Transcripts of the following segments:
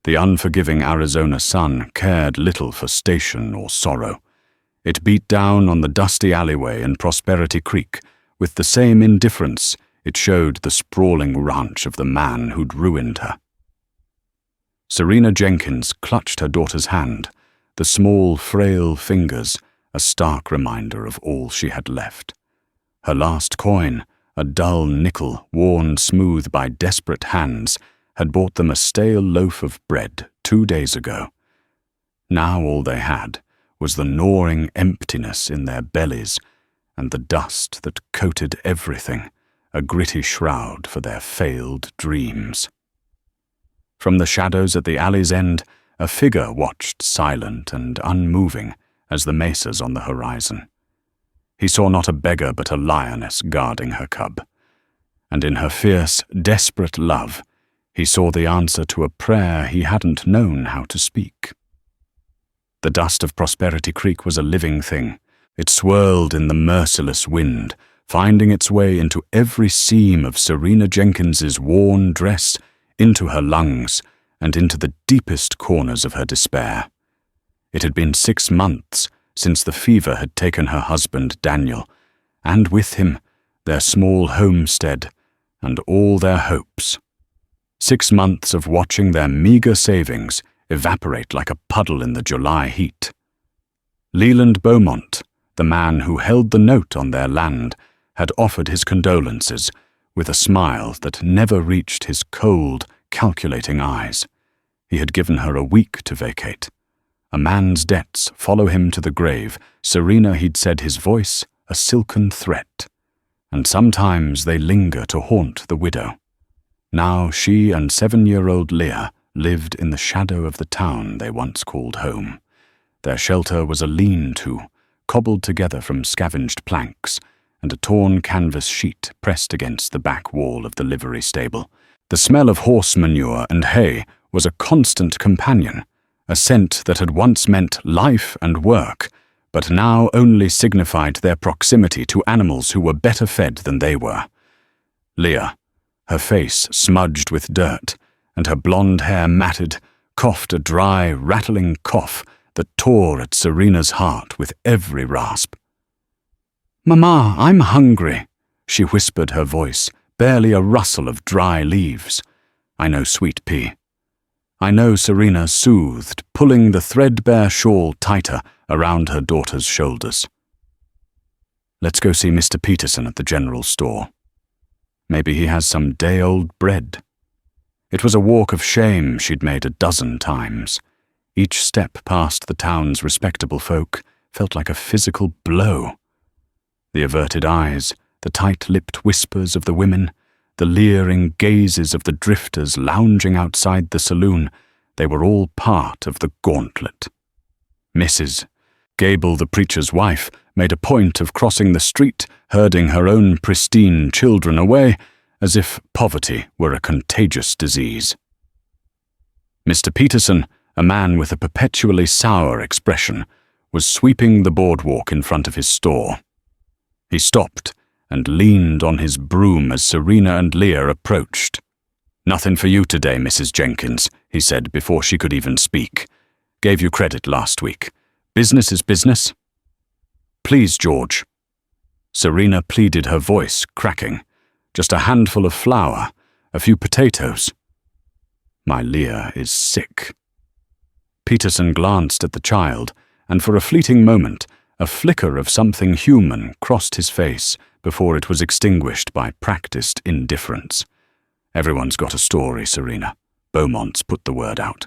The unforgiving Arizona sun cared little for station or sorrow. It beat down on the dusty alleyway in Prosperity Creek with the same indifference it showed the sprawling ranch of the man who'd ruined her. Serena Jenkins clutched her daughter's hand, the small, frail fingers a stark reminder of all she had left. Her last coin, a dull nickel worn smooth by desperate hands, had bought them a stale loaf of bread 2 days ago. Now all they had was the gnawing emptiness in their bellies and the dust that coated everything, a gritty shroud for their failed dreams. From the shadows at the alley's end, a figure watched silent and unmoving as the mesas on the horizon. He saw not a beggar but a lioness guarding her cub, and in her fierce, desperate love, he saw the answer to a prayer he hadn't known how to speak. The dust of Prosperity Creek was a living thing. It swirled in the merciless wind, finding its way into every seam of Serena Jenkins's worn dress, into her lungs, and into the deepest corners of her despair. It had been 6 months since the fever had taken her husband Daniel, and with him their small homestead and all their hopes. 6 months of watching their meager savings evaporate like a puddle in the July heat. Leland Beaumont, the man who held the note on their land, had offered his condolences with a smile that never reached his cold, calculating eyes. He had given her a week to vacate. A man's debts follow him to the grave. Serena, he'd said, his voice a silken threat, and sometimes they linger to haunt the widow. Now she and 7-year-old Leah lived in the shadow of the town they once called home. Their shelter was a lean-to, cobbled together from scavenged planks, and a torn canvas sheet pressed against the back wall of the livery stable. The smell of horse manure and hay was a constant companion, a scent that had once meant life and work, but now only signified their proximity to animals who were better fed than they were. Leah, her face smudged with dirt, and her blonde hair matted, coughed a dry, rattling cough that tore at Serena's heart with every rasp. "Mama, I'm hungry," she whispered, her voice barely a rustle of dry leaves. "I know, sweet pea." "I know," Serena soothed, pulling the threadbare shawl tighter around her daughter's shoulders. "Let's go see Mr. Peterson at the general store. Maybe he has some day-old bread." It was a walk of shame she'd made a dozen times. Each step past the town's respectable folk felt like a physical blow. The averted eyes, the tight-lipped whispers of the women, the leering gazes of the drifters lounging outside the saloon, they were all part of the gauntlet. Mrs. Gable, the preacher's wife, made a point of crossing the street, herding her own pristine children away, as if poverty were a contagious disease. Mr. Peterson, a man with a perpetually sour expression, was sweeping the boardwalk in front of his store. He stopped and leaned on his broom as Serena and Leah approached. "Nothing for you today, Mrs. Jenkins," he said before she could even speak. "Gave you credit last week. Business is business." "Please, George." Serena pleaded, her voice cracking. "Just a handful of flour, a few potatoes." "My Leah is sick." Peterson glanced at the child, and for a fleeting moment, a flicker of something human crossed his face before it was extinguished by practiced indifference. "Everyone's got a story, Serena." Beaumont's put the word out.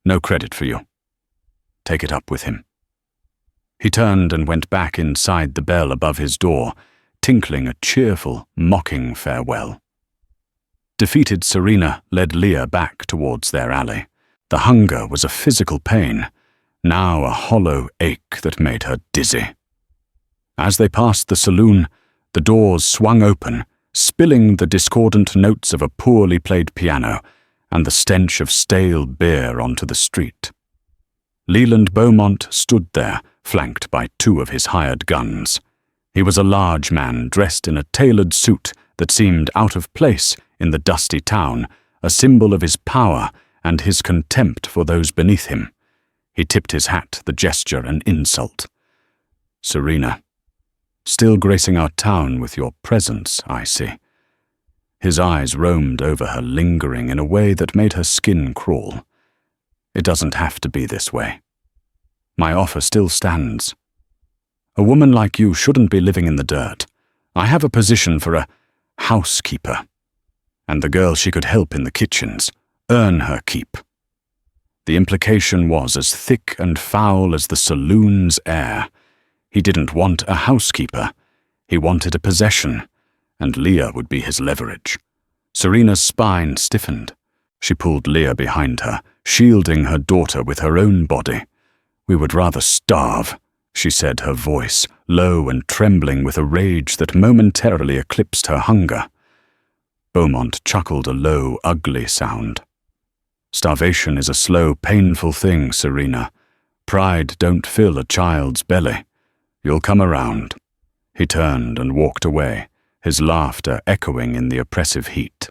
"No credit for you. Take it up with him." He turned and went back inside the bell above his door, tinkling a cheerful, mocking farewell. Defeated Serena led Leah back towards their alley. The hunger was a physical pain, now a hollow ache that made her dizzy. As they passed the saloon, the doors swung open, spilling the discordant notes of a poorly played piano and the stench of stale beer onto the street. Leland Beaumont stood there, flanked by 2 of his hired guns. He was a large man dressed in a tailored suit that seemed out of place in the dusty town, a symbol of his power and his contempt for those beneath him. He tipped his hat, the gesture an insult. "Serena, still gracing our town with your presence, I see." His eyes roamed over her, lingering in a way that made her skin crawl. "It doesn't have to be this way. My offer still stands. A woman like you shouldn't be living in the dirt. I have a position for a housekeeper, and the girl she could help in the kitchens, earn her keep." The implication was as thick and foul as the saloon's air. He didn't want a housekeeper. He wanted a possession, and Leah would be his leverage. Serena's spine stiffened. She pulled Leah behind her, shielding her daughter with her own body. "We would rather starve," she said, her voice low and trembling with a rage that momentarily eclipsed her hunger. Beaumont chuckled a low, ugly sound. "Starvation is a slow, painful thing, Serena. Pride don't fill a child's belly. You'll come around." He turned and walked away, his laughter echoing in the oppressive heat.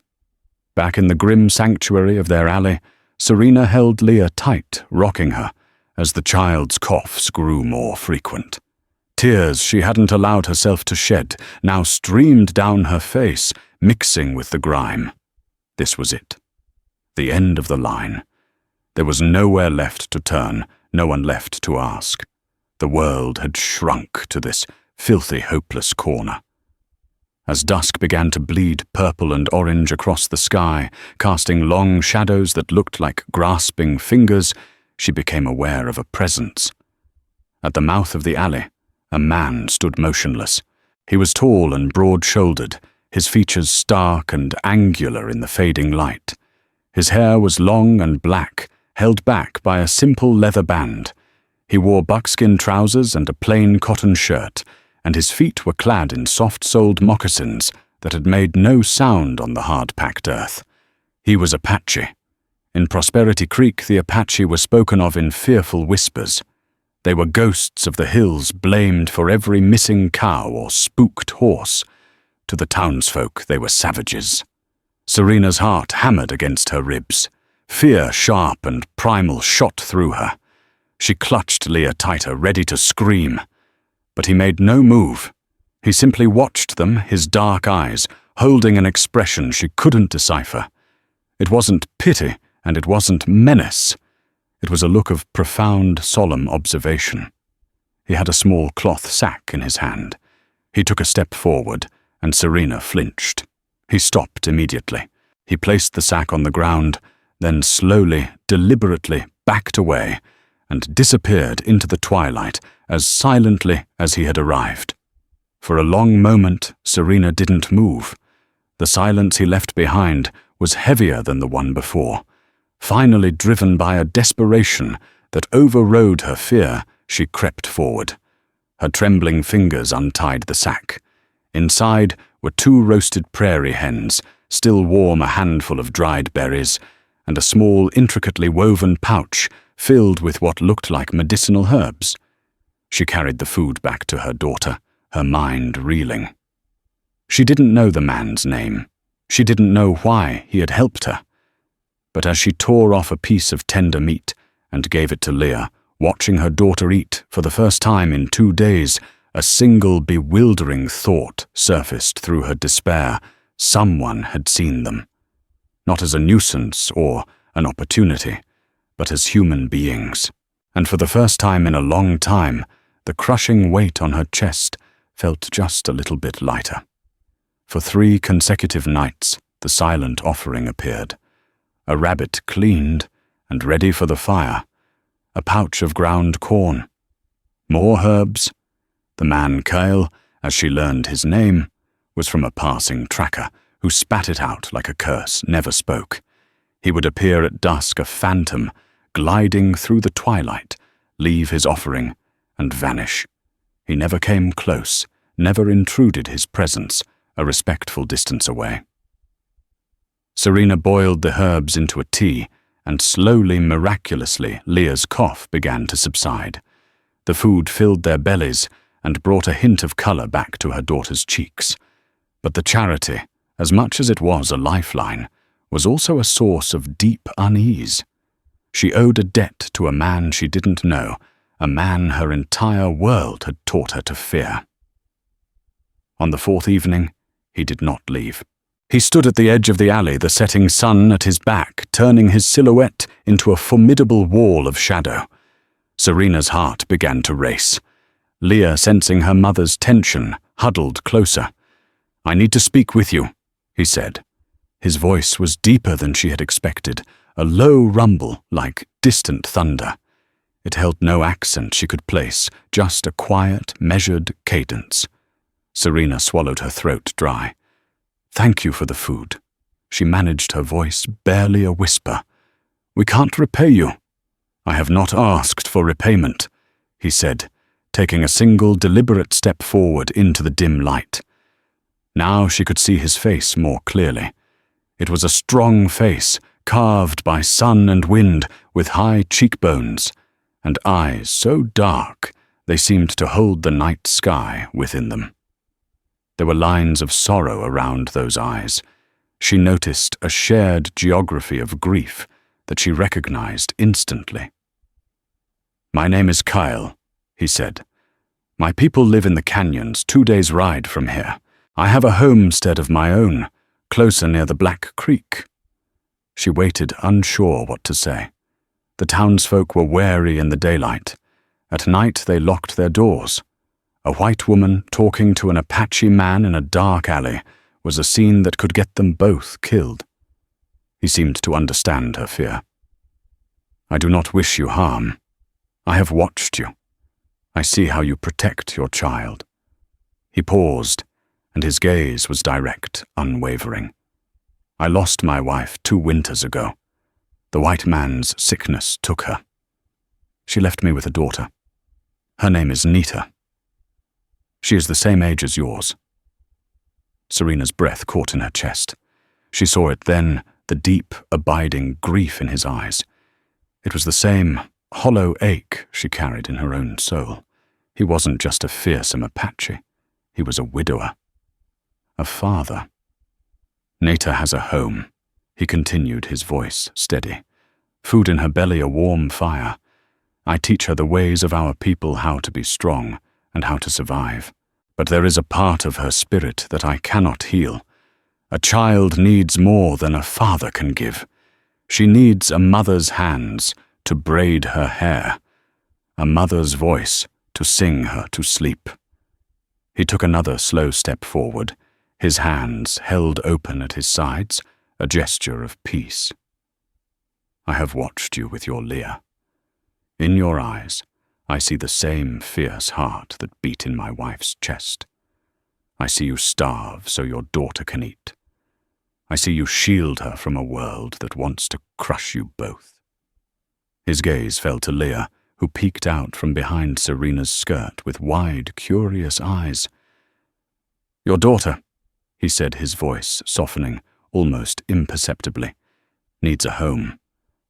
Back in the grim sanctuary of their alley, Serena held Leah tight, rocking her, as the child's coughs grew more frequent. Tears she hadn't allowed herself to shed now streamed down her face, mixing with the grime. This was it. The end of the line. There was nowhere left to turn, no one left to ask. The world had shrunk to this filthy, hopeless corner. As dusk began to bleed purple and orange across the sky, casting long shadows that looked like grasping fingers, she became aware of a presence. At the mouth of the alley, a man stood motionless. He was tall and broad-shouldered, his features stark and angular in the fading light. His hair was long and black, held back by a simple leather band. He wore buckskin trousers and a plain cotton shirt, and his feet were clad in soft-soled moccasins that had made no sound on the hard-packed earth. He was Apache. In Prosperity Creek, the Apache were spoken of in fearful whispers. They were ghosts of the hills, blamed for every missing cow or spooked horse. To the townsfolk, they were savages. Serena's heart hammered against her ribs. Fear, sharp and primal, shot through her. She clutched Leah tighter, ready to scream. But he made no move. He simply watched them, his dark eyes, holding an expression she couldn't decipher. It wasn't pity, and it wasn't menace. It was a look of profound, solemn observation. He had a small cloth sack in his hand. He took a step forward, and Serena flinched. He stopped immediately. He placed the sack on the ground, then slowly, deliberately backed away, and disappeared into the twilight as silently as he had arrived. For a long moment, Serena didn't move. The silence he left behind was heavier than the one before. Finally, driven by a desperation that overrode her fear, she crept forward. Her trembling fingers untied the sack. Inside were 2 roasted prairie hens, still warm a handful of dried berries, and a small, intricately woven pouch filled with what looked like medicinal herbs. She carried the food back to her daughter, her mind reeling. She didn't know the man's name. She didn't know why he had helped her. But as she tore off a piece of tender meat and gave it to Leah, watching her daughter eat for the first time in 2 days, a single bewildering thought surfaced through her despair. Someone had seen them. Not as a nuisance or an opportunity, but as human beings. And for the first time in a long time, the crushing weight on her chest felt just a little bit lighter. For 3 consecutive nights, the silent offering appeared. A rabbit cleaned and ready for the fire. A pouch of ground corn. More herbs. The man Kyle, as she learned his name, was from a passing tracker who spat it out like a curse, never spoke. He would appear at dusk, a phantom, gliding through the twilight, leave his offering, and vanish. He never came close, never intruded his presence, a respectful distance away. Serena boiled the herbs into a tea, and slowly, miraculously, Leah's cough began to subside. The food filled their bellies and brought a hint of color back to her daughter's cheeks. But the charity, as much as it was a lifeline, was also a source of deep unease. She owed a debt to a man she didn't know, a man her entire world had taught her to fear. On the fourth evening, he did not leave. He stood at the edge of the alley, the setting sun at his back, turning his silhouette into a formidable wall of shadow. Serena's heart began to race. Leah, sensing her mother's tension, huddled closer. "I need to speak with you," he said. His voice was deeper than she had expected, a low rumble like distant thunder. It held no accent she could place, just a quiet, measured cadence. Serena swallowed her throat dry. "Thank you for the food." She managed her voice, barely a whisper. "We can't repay you." "I have not asked for repayment," he said, taking a single deliberate step forward into the dim light. Now she could see his face more clearly. It was a strong face, carved by sun and wind, with high cheekbones, and eyes so dark they seemed to hold the night sky within them. There were lines of sorrow around those eyes. She noticed a shared geography of grief that she recognized instantly. "My name is Kyle," he said. "My people live in the canyons 2 days' ride from here. I have a homestead of my own, closer near the Black Creek." She waited, unsure what to say. The townsfolk were wary in the daylight. At night they locked their doors. A white woman talking to an Apache man in a dark alley was a scene that could get them both killed. He seemed to understand her fear. "I do not wish you harm. I have watched you. I see how you protect your child." He paused, and his gaze was direct, unwavering. "I lost my wife 2 winters ago. The white man's sickness took her. She left me with a daughter. Her name is Nita. She is the same age as yours." Serena's breath caught in her chest. She saw it then, the deep, abiding grief in his eyes. It was the same hollow ache she carried in her own soul. He wasn't just a fearsome Apache. He was a widower. A father. "Nita has a home," he continued, his voice steady. "Food in her belly, a warm fire. I teach her the ways of our people, how to be strong and how to survive. But there is a part of her spirit that I cannot heal. A child needs more than a father can give. She needs a mother's hands to braid her hair, a mother's voice to sing her to sleep." He took another slow step forward, his hands held open at his sides, a gesture of peace. "I have watched you with your Leah. In your eyes, I see the same fierce heart that beat in my wife's chest. I see you starve so your daughter can eat. I see you shield her from a world that wants to crush you both." His gaze fell to Leah, who peeked out from behind Serena's skirt with wide, curious eyes. "Your daughter," he said, his voice softening, almost imperceptibly, "needs a home,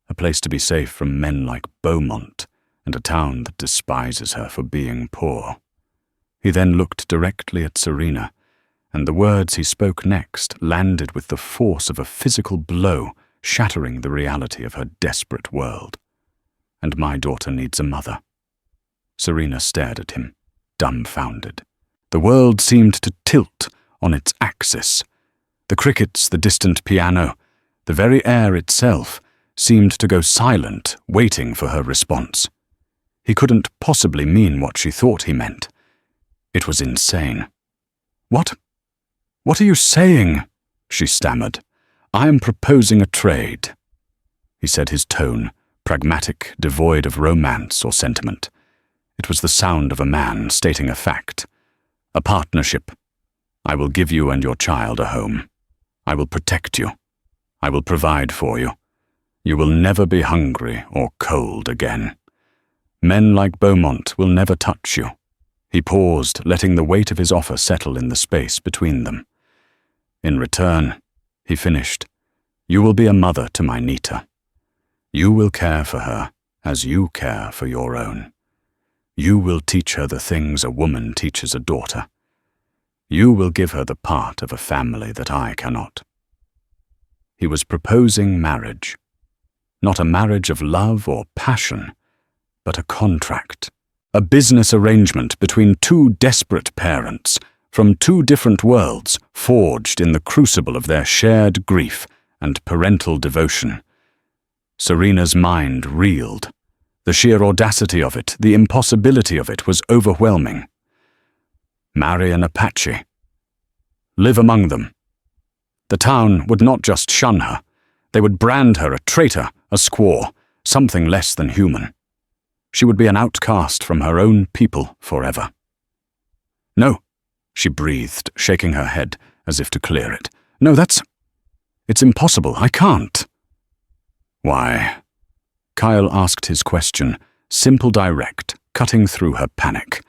a place to be safe from men like Beaumont, and a town that despises her for being poor." He then looked directly at Serena, and the words he spoke next landed with the force of a physical blow, shattering the reality of her desperate world. "And my daughter needs a mother." Serena stared at him, dumbfounded. The world seemed to tilt on its axis. The crickets, the distant piano, the very air itself seemed to go silent, waiting for her response. He couldn't possibly mean what she thought he meant. It was insane. What are you saying?" she stammered. "I am proposing a trade," he said, his tone pragmatic, devoid of romance or sentiment. It was the sound of a man stating a fact. "A partnership. I will give you and your child a home. I will protect you. I will provide for you. You will never be hungry or cold again. Men like Beaumont will never touch you." He paused, letting the weight of his offer settle in the space between them. "In return," he finished, "you will be a mother to my Nita. You will care for her as you care for your own. You will teach her the things a woman teaches a daughter. You will give her the part of a family that I cannot." He He was proposing marriage. Not a marriage of love or passion, but a contract. A business arrangement between two desperate parents from two different worlds forged in the crucible of their shared grief and parental devotion. Serena's mind reeled. The sheer audacity of it, the impossibility of it was overwhelming. Marry an Apache. Live among them. The town would not just shun her. They would brand her a traitor, a squaw, something less than human. She would be an outcast from her own people forever. No, she breathed, shaking her head as if to clear it. No, it's impossible. I can't. Why? Kyle asked his question, simple, direct, cutting through her panic.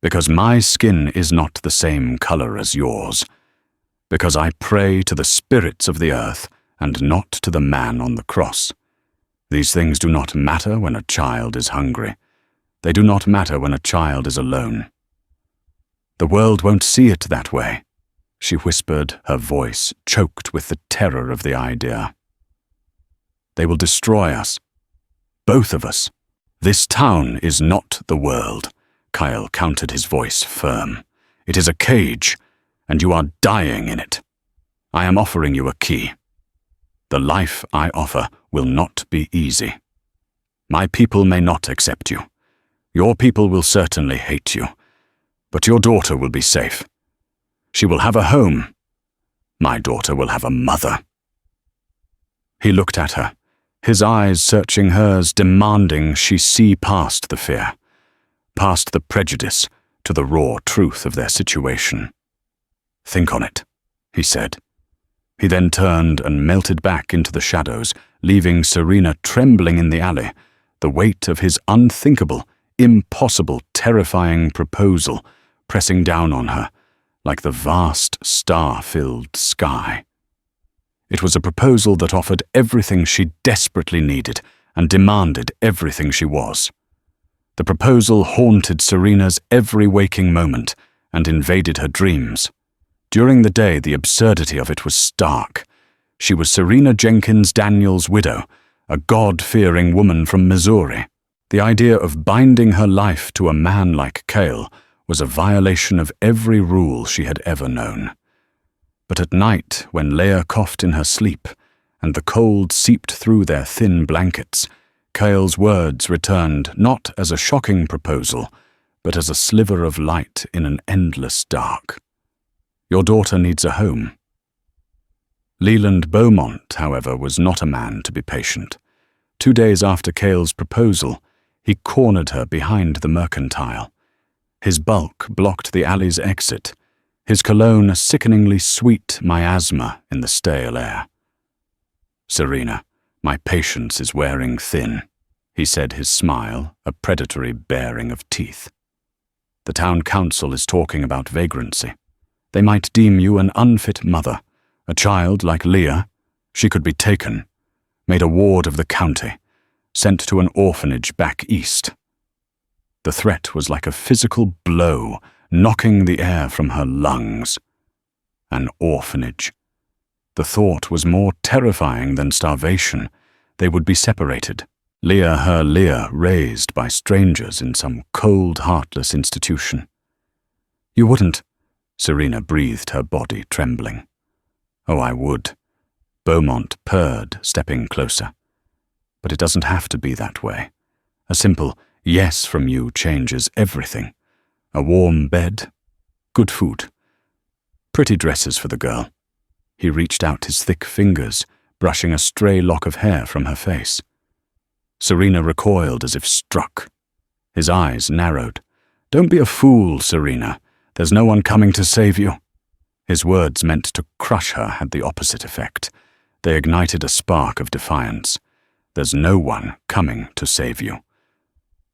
Because my skin is not the same color as yours. Because I pray to the spirits of the earth and not to the man on the cross. These things do not matter when a child is hungry. They do not matter when a child is alone. The world won't see it that way, she whispered, her voice choked with the terror of the idea. They will destroy us. Both of us. This town is not the world. Kyle countered, his voice firm. It is a cage, and you are dying in it. I am offering you a key. The life I offer will not be easy. My people may not accept you. Your people will certainly hate you. But your daughter will be safe. She will have a home. My daughter will have a mother. He looked at her, his eyes searching hers, demanding she see past the fear, past the prejudice, to the raw truth of their situation. Think on it, he said. He then turned and melted back into the shadows, leaving Serena trembling in the alley, the weight of his unthinkable, impossible, terrifying proposal pressing down on her, like the vast, star-filled sky. It was a proposal that offered everything she desperately needed and demanded everything she was. The proposal haunted Serena's every waking moment and invaded her dreams. During the day, the absurdity of it was stark. She was Serena Jenkins Daniels' widow, a God-fearing woman from Missouri. The idea of binding her life to a man like Cale was a violation of every rule she had ever known. But at night, when Leia coughed in her sleep, and the cold seeped through their thin blankets, Cale's words returned not as a shocking proposal, but as a sliver of light in an endless dark. Your daughter needs a home. Leland Beaumont, however, was not a man to be patient. 2 days after Cale's proposal, he cornered her behind the mercantile. His bulk blocked the alley's exit, his cologne a sickeningly sweet miasma in the stale air. Serena, my patience is wearing thin, he said, his smile a predatory baring of teeth. The town council is talking about vagrancy. They might deem you an unfit mother. A child like Leah, she could be taken, made a ward of the county, sent to an orphanage back east. The threat was like a physical blow, knocking the air from her lungs. An orphanage. The thought was more terrifying than starvation. They would be separated. Her Leah raised by strangers in some cold, heartless institution. You wouldn't, Serena breathed, her body trembling. Oh, I would. Beaumont purred, stepping closer. But it doesn't have to be that way. A simple yes from you changes everything. A warm bed, good food, pretty dresses for the girl. He reached out his thick fingers, brushing a stray lock of hair from her face. Serena recoiled as if struck. His eyes narrowed. Don't be a fool, Serena. There's no one coming to save you. His words meant to crush her had the opposite effect. They ignited a spark of defiance. There's no one coming to save you.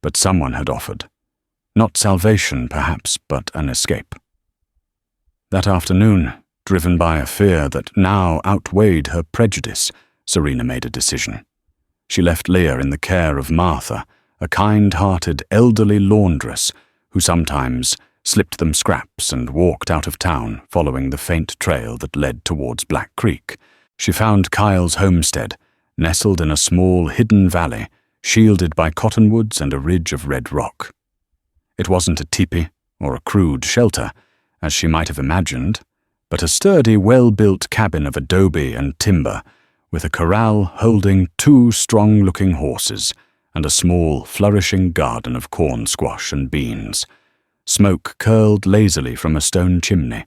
But someone had offered. Not salvation, perhaps, but an escape. That afternoon, driven by a fear that now outweighed her prejudice, Serena made a decision. She left Leah in the care of Martha, a kind-hearted elderly laundress who sometimes slipped them scraps and walked out of town following the faint trail that led towards Black Creek, She found Kyle's homestead, nestled in a small hidden valley, shielded by cottonwoods and a ridge of red rock. It wasn't a teepee or a crude shelter, as she might have imagined, but a sturdy, well-built cabin of adobe and timber, with a corral holding 2 strong-looking horses and a small, flourishing garden of corn squash and beans. Smoke curled lazily from a stone chimney.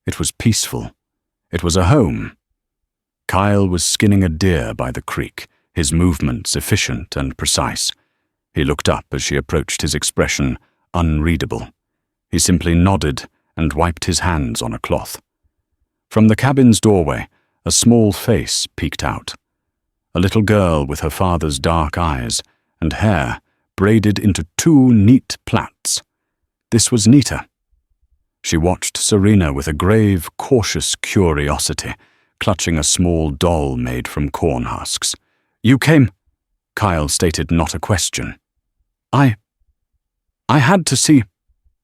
It was peaceful. It was a home. Kyle was skinning a deer by the creek, his movements efficient and precise. He looked up as she approached, his expression unreadable. He simply nodded and wiped his hands on a cloth. From the cabin's doorway, a small face peeked out. A little girl with her father's dark eyes and hair braided into 2 neat plaits. This was Nita. She watched Serena with a grave, cautious curiosity, clutching a small doll made from corn husks. "You came," Kyle stated, not a question. I had to see."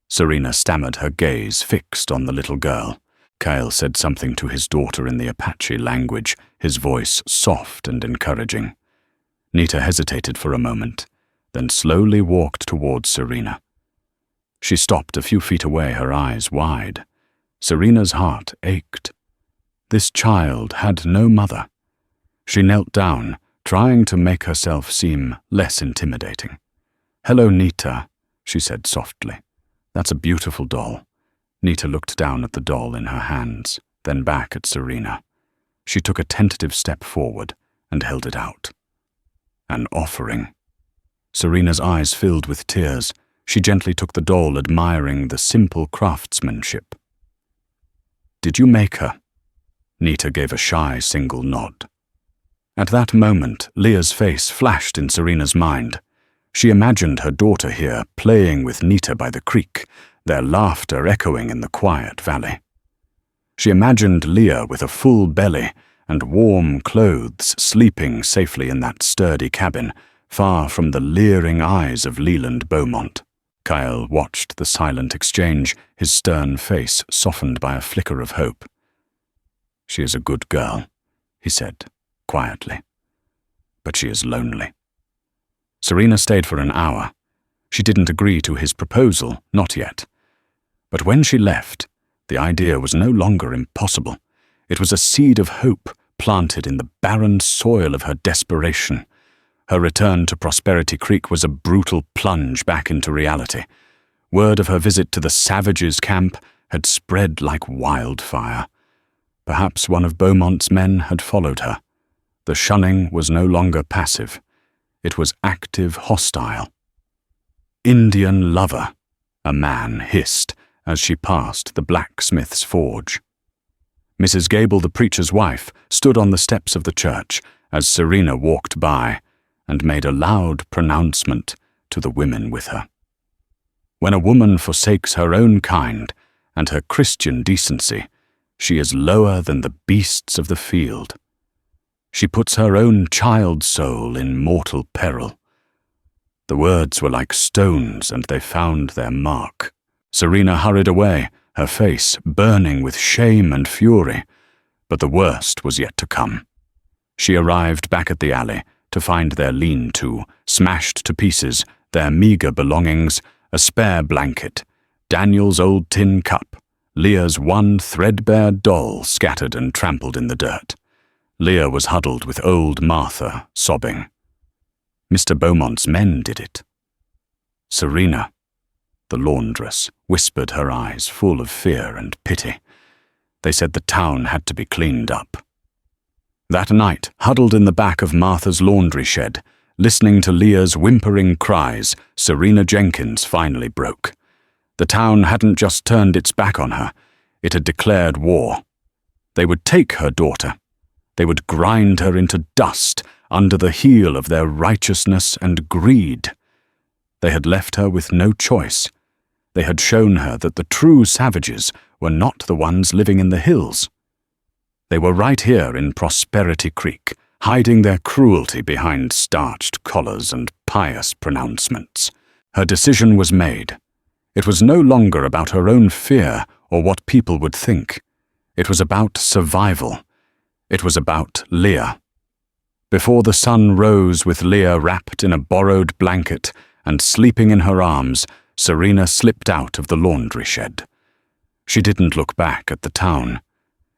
Serena stammered, her gaze fixed on the little girl. Kyle said something to his daughter in the Apache language, his voice soft and encouraging. Nita hesitated for a moment, then slowly walked towards Serena. She stopped a few feet away, her eyes wide. Serena's heart ached. This child had no mother. She knelt down, trying to make herself seem less intimidating. "Hello, Nita," she said softly. "That's a beautiful doll." Nita looked down at the doll in her hands, then back at Serena. She took a tentative step forward and held it out. An offering. Serena's eyes filled with tears. She gently took the doll, admiring the simple craftsmanship. "Did you make her?" Nita gave a shy single nod. At that moment, Leah's face flashed in Serena's mind. She imagined her daughter here, playing with Nita by the creek, their laughter echoing in the quiet valley. She imagined Leah with a full belly and warm clothes, sleeping safely in that sturdy cabin, far from the leering eyes of Leland Beaumont. Kyle watched the silent exchange, his stern face softened by a flicker of hope. "She is a good girl," he said, quietly. "But she is lonely." Serena stayed for an hour. She didn't agree to his proposal, not yet. But when she left, the idea was no longer impossible. It was a seed of hope planted in the barren soil of her desperation. Her return to Prosperity Creek was a brutal plunge back into reality. Word of her visit to the savages' camp had spread like wildfire. Perhaps one of Beaumont's men had followed her. The shunning was no longer passive. It was active, hostile. "Indian lover," a man hissed as she passed the blacksmith's forge. Mrs. Gable, the preacher's wife, stood on the steps of the church as Serena walked by and made a loud pronouncement to the women with her. "When a woman forsakes her own kind and her Christian decency, she is lower than the beasts of the field. She puts her own child soul in mortal peril." The words were like stones, and they found their mark. Serena hurried away, her face burning with shame and fury. But the worst was yet to come. She arrived back at the alley to find their lean-to smashed to pieces, their meager belongings, a spare blanket, Daniel's old tin cup, Leah's one threadbare doll scattered and trampled in the dirt. Leah was huddled with old Martha, sobbing. Mr. Beaumont's men did it. Serena, the laundress, whispered, her eyes full of fear and pity. They said the town had to be cleaned up. That night, huddled in the back of Martha's laundry shed, listening to Leah's whimpering cries, Serena Jenkins finally broke. The town hadn't just turned its back on her, it had declared war. They would take her daughter. They would grind her into dust under the heel of their righteousness and greed. They had left her with no choice. They had shown her that the true savages were not the ones living in the hills. They were right here in Prosperity Creek, hiding their cruelty behind starched collars and pious pronouncements. Her decision was made. It was no longer about her own fear or what people would think. It was about survival. It was about Leah. Before the sun rose with Leah wrapped in a borrowed blanket and sleeping in her arms, Serena slipped out of the laundry shed. She didn't look back at the town.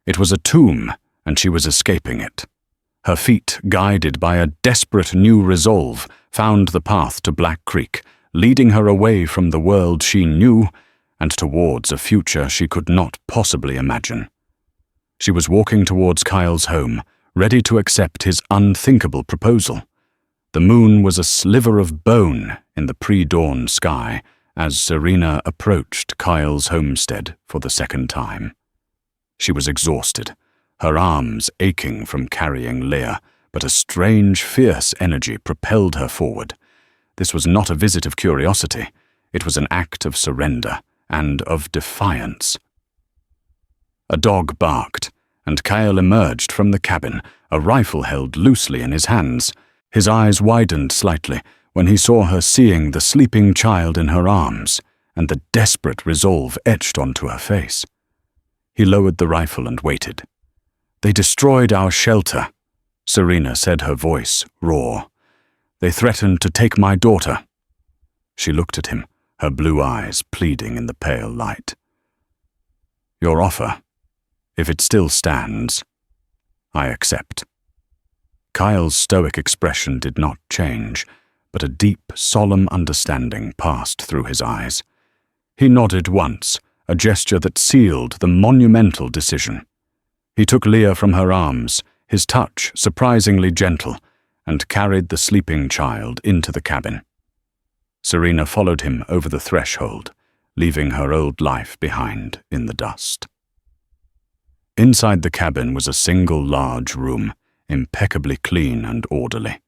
It was a tomb, and she was escaping it. Her feet, guided by a desperate new resolve, found the path to Black Creek, leading her away from the world she knew and towards a future she could not possibly imagine. She was walking towards Kyle's home, ready to accept his unthinkable proposal. The moon was a sliver of bone in the pre-dawn sky as Serena approached Kyle's homestead for the second time. She was exhausted, her arms aching from carrying Leah, but a strange, fierce energy propelled her forward. This was not a visit of curiosity. It was an act of surrender and of defiance. A dog barked, and Kyle emerged from the cabin, a rifle held loosely in his hands. His eyes widened slightly when he saw her seeing the sleeping child in her arms and the desperate resolve etched onto her face. He lowered the rifle and waited. "They destroyed our shelter," Serena said, her voice raw. "They threatened to take my daughter." She looked at him, her blue eyes pleading in the pale light. "Your offer, if it still stands, I accept." Kyle's stoic expression did not change, but a deep, solemn understanding passed through his eyes. He nodded once, a gesture that sealed the monumental decision. He took Leah from her arms, his touch surprisingly gentle, and carried the sleeping child into the cabin. Serena followed him over the threshold, leaving her old life behind in the dust. Inside the cabin was a single large room, impeccably clean and orderly.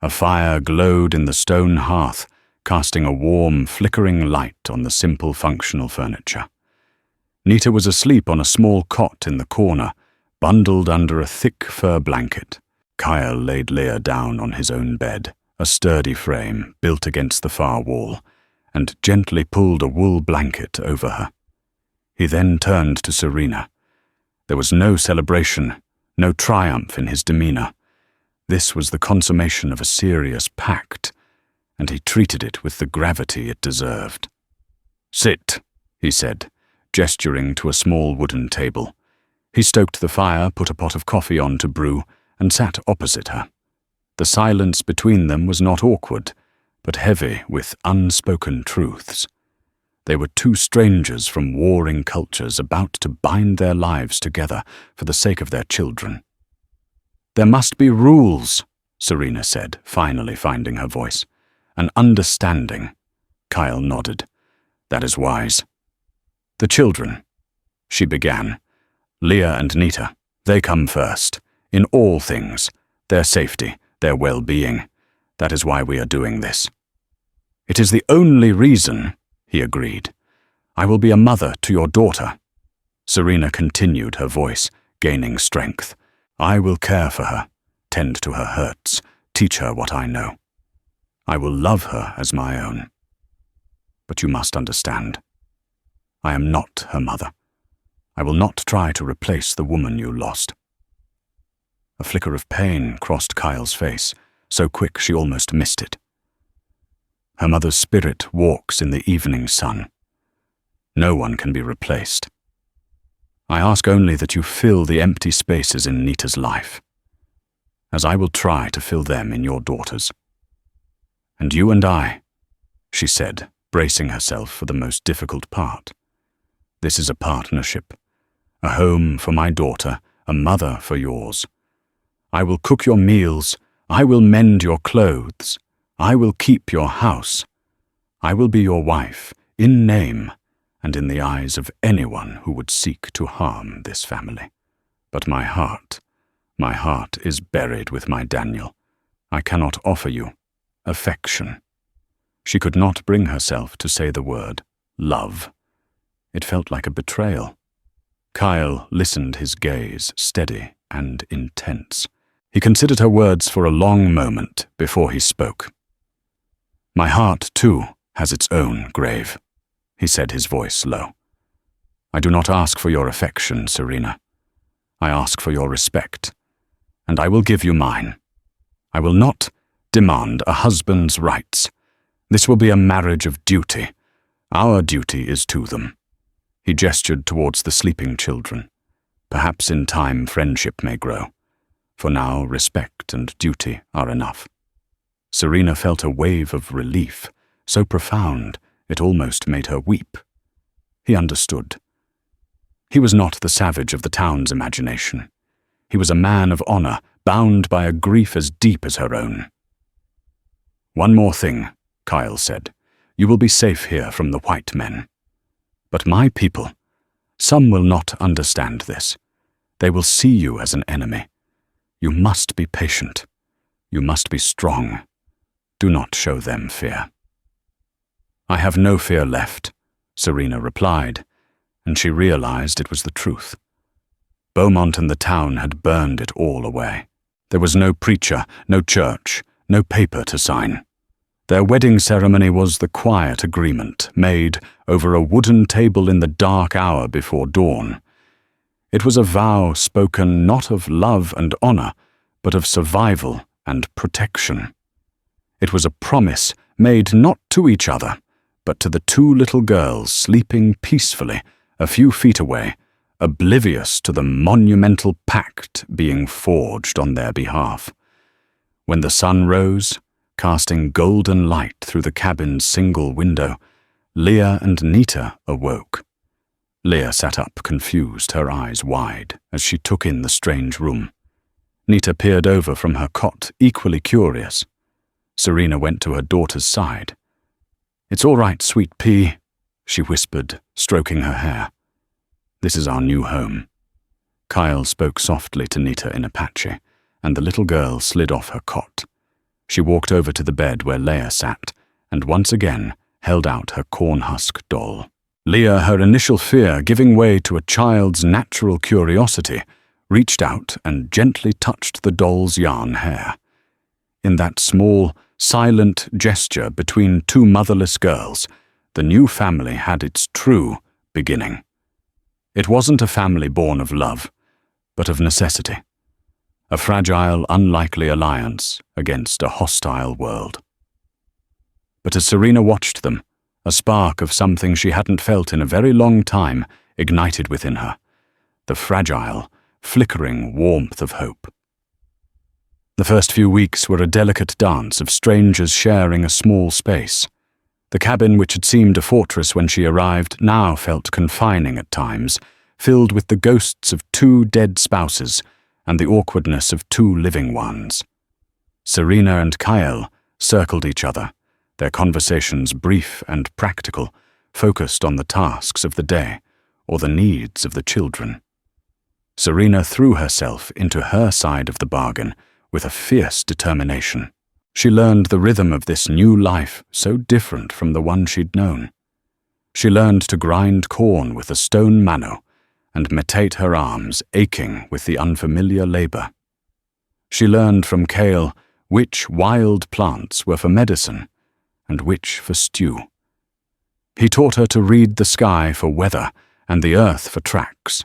A fire glowed in the stone hearth, casting a warm, flickering light on the simple, functional furniture. Nita was asleep on a small cot in the corner, bundled under a thick fur blanket. Kyle laid Leah down on his own bed, a sturdy frame built against the far wall, and gently pulled a wool blanket over her. He then turned to Serena. There was no celebration, no triumph in his demeanor. This was the consummation of a serious pact, and he treated it with the gravity it deserved. "Sit," he said, gesturing to a small wooden table. He stoked the fire, put a pot of coffee on to brew, and sat opposite her. The silence between them was not awkward, but heavy with unspoken truths. They were two strangers from warring cultures about to bind their lives together for the sake of their children. "There must be rules," Serena said, finally finding her voice. "An understanding." Kyle nodded. "That is wise." "The children," she began. "Leah and Nita, they come first. In all things, their safety, their well-being. That is why we are doing this." "It is the only reason," he agreed. "I will be a mother to your daughter." Serena continued, her voice gaining strength. "I will care for her, tend to her hurts, teach her what I know. I will love her as my own. But you must understand, I am not her mother. I will not try to replace the woman you lost." A flicker of pain crossed Kyle's face, so quick she almost missed it. "Her mother's spirit walks in the evening sun. No one can be replaced. I ask only that you fill the empty spaces in Nita's life, as I will try to fill them in your daughter's. And you and I," she said, bracing herself for the most difficult part. "This is a partnership, a home for my daughter, a mother for yours. I will cook your meals, I will mend your clothes, I will keep your house. I will be your wife, in name, and in the eyes of anyone who would seek to harm this family. But my heart is buried with my Daniel. I cannot offer you affection." She could not bring herself to say the word love. It felt like a betrayal. Kyle listened, his gaze steady and intense. He considered her words for a long moment before he spoke. "My heart, too, has its own grave," he said, his voice low. "I do not ask for your affection, Serena. I ask for your respect and I will give you mine. I will not demand a husband's rights. This will be a marriage of duty. Our duty is to them." He gestured towards the sleeping children. "Perhaps in time friendship may grow. For now, respect and duty are enough." Serena felt a wave of relief, so profound it almost made her weep. He understood. He was not the savage of the town's imagination. He was a man of honor, bound by a grief as deep as her own. "One more thing," Kyle said. "You will be safe here from the white men. But my people, some will not understand this. They will see you as an enemy. You must be patient. You must be strong. Do not show them fear." "I have no fear left," Serena replied, and she realized it was the truth. Beaumont and the town had burned it all away. There was no preacher, no church, no paper to sign. Their wedding ceremony was the quiet agreement made over a wooden table in the dark hour before dawn. It was a vow spoken not of love and honor, but of survival and protection. It was a promise made not to each other, but to the two little girls sleeping peacefully a few feet away, oblivious to the monumental pact being forged on their behalf. When the sun rose, casting golden light through the cabin's single window, Leah and Nita awoke. Leah sat up, confused, her eyes wide, as she took in the strange room. Nita peered over from her cot, equally curious. Serena went to her daughter's side. "It's all right, sweet pea," she whispered, stroking her hair. "This is our new home." Kyle spoke softly to Nita in Apache, and the little girl slid off her cot. She walked over to the bed where Leah sat, and once again held out her cornhusk doll. Leah, her initial fear giving way to a child's natural curiosity, reached out and gently touched the doll's yarn hair. In that small, silent gesture between two motherless girls, the new family had its true beginning. It wasn't a family born of love, but of necessity. A fragile, unlikely alliance against a hostile world. But as Serena watched them, a spark of something she hadn't felt in a very long time ignited within her, the fragile, flickering warmth of hope. The first few weeks were a delicate dance of strangers sharing a small space. The cabin, which had seemed a fortress when she arrived, now felt confining at times, filled with the ghosts of two dead spouses and the awkwardness of two living ones. Serena and Kyle circled each other, their conversations brief and practical, focused on the tasks of the day or the needs of the children. Serena threw herself into her side of the bargain with a fierce determination. She learned the rhythm of this new life so different from the one she'd known. She learned to grind corn with a stone mano and metate her arms aching with the unfamiliar labor. She learned from Kale which wild plants were for medicine and which for stew. He taught her to read the sky for weather and the earth for tracks.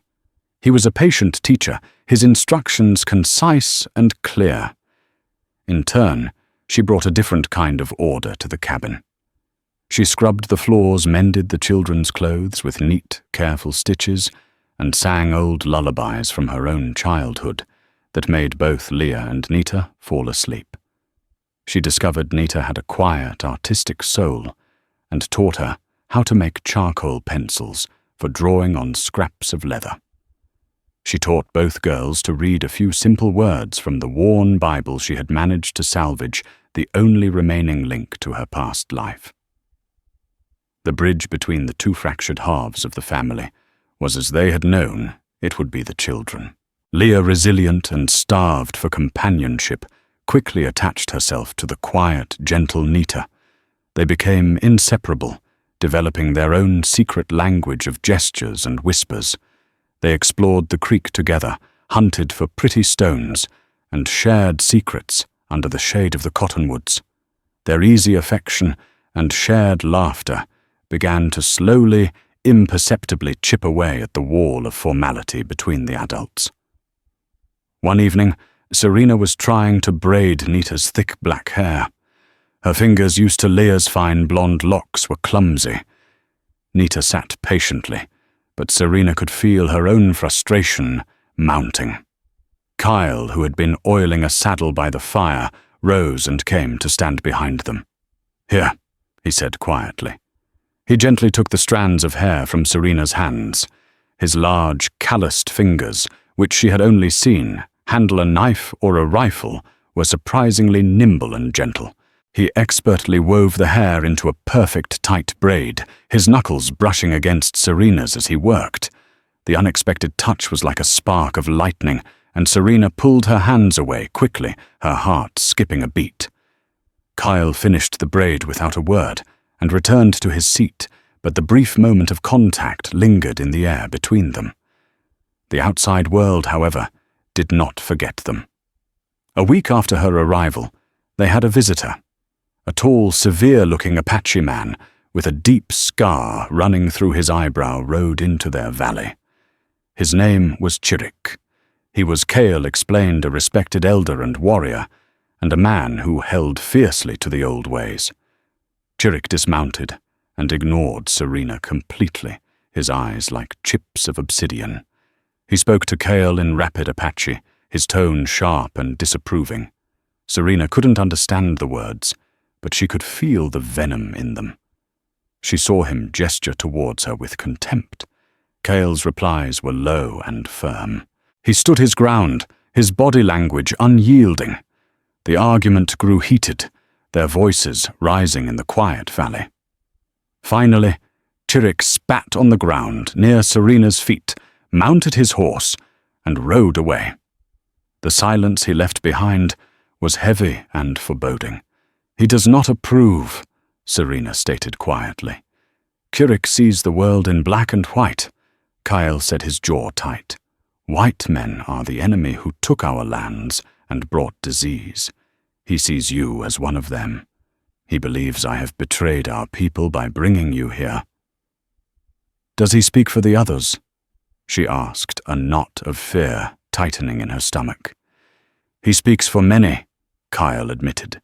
He was a patient teacher, his instructions concise and clear. In turn, she brought a different kind of order to the cabin. She scrubbed the floors, mended the children's clothes with neat, careful stitches, and sang old lullabies from her own childhood that made both Leah and Nita fall asleep. She discovered Nita had a quiet, artistic soul and taught her how to make charcoal pencils for drawing on scraps of leather. She taught both girls to read a few simple words from the worn Bible she had managed to salvage, the only remaining link to her past life. The bridge between the two fractured halves of the family was as they had known it would be the children. Leah, resilient and starved for companionship, quickly attached herself to the quiet, gentle Nita. They became inseparable, developing their own secret language of gestures and whispers. They explored the creek together, hunted for pretty stones, and shared secrets under the shade of the cottonwoods. Their easy affection and shared laughter began to slowly, imperceptibly chip away at the wall of formality between the adults. One evening, Serena was trying to braid Nita's thick black hair. Her fingers, used to Leah's fine blonde locks, were clumsy. Nita sat patiently, but Serena could feel her own frustration mounting. Kyle, who had been oiling a saddle by the fire, rose and came to stand behind them. "Here," he said quietly. He gently took the strands of hair from Serena's hands. His large, calloused fingers, which she had only seen handle a knife or a rifle, were surprisingly nimble and gentle. He expertly wove the hair into a perfect tight braid, his knuckles brushing against Serena's as he worked. The unexpected touch was like a spark of lightning, and Serena pulled her hands away quickly, her heart skipping a beat. Kyle finished the braid without a word and returned to his seat, but the brief moment of contact lingered in the air between them. The outside world, however, did not forget them. A week after her arrival, they had a visitor. A tall, severe-looking Apache man with a deep scar running through his eyebrow rode into their valley. His name was Chirik. He was, Kale explained, a respected elder and warrior, and a man who held fiercely to the old ways. Chirik dismounted and ignored Serena completely, his eyes like chips of obsidian. He spoke to Kale in rapid Apache, his tone sharp and disapproving. Serena couldn't understand the words, but she could feel the venom in them. She saw him gesture towards her with contempt. Kale's replies were low and firm. He stood his ground, his body language unyielding. The argument grew heated, their voices rising in the quiet valley. Finally, Chirik spat on the ground near Serena's feet, mounted his horse, and rode away. The silence he left behind was heavy and foreboding. "He does not approve," Serena stated quietly. "Chirik sees the world in black and white," Kyle said, his jaw tight. "White men are the enemy who took our lands and brought disease. He sees you as one of them. He believes I have betrayed our people by bringing you here." "Does he speak for the others?" she asked, a knot of fear tightening in her stomach. "He speaks for many," Kyle admitted.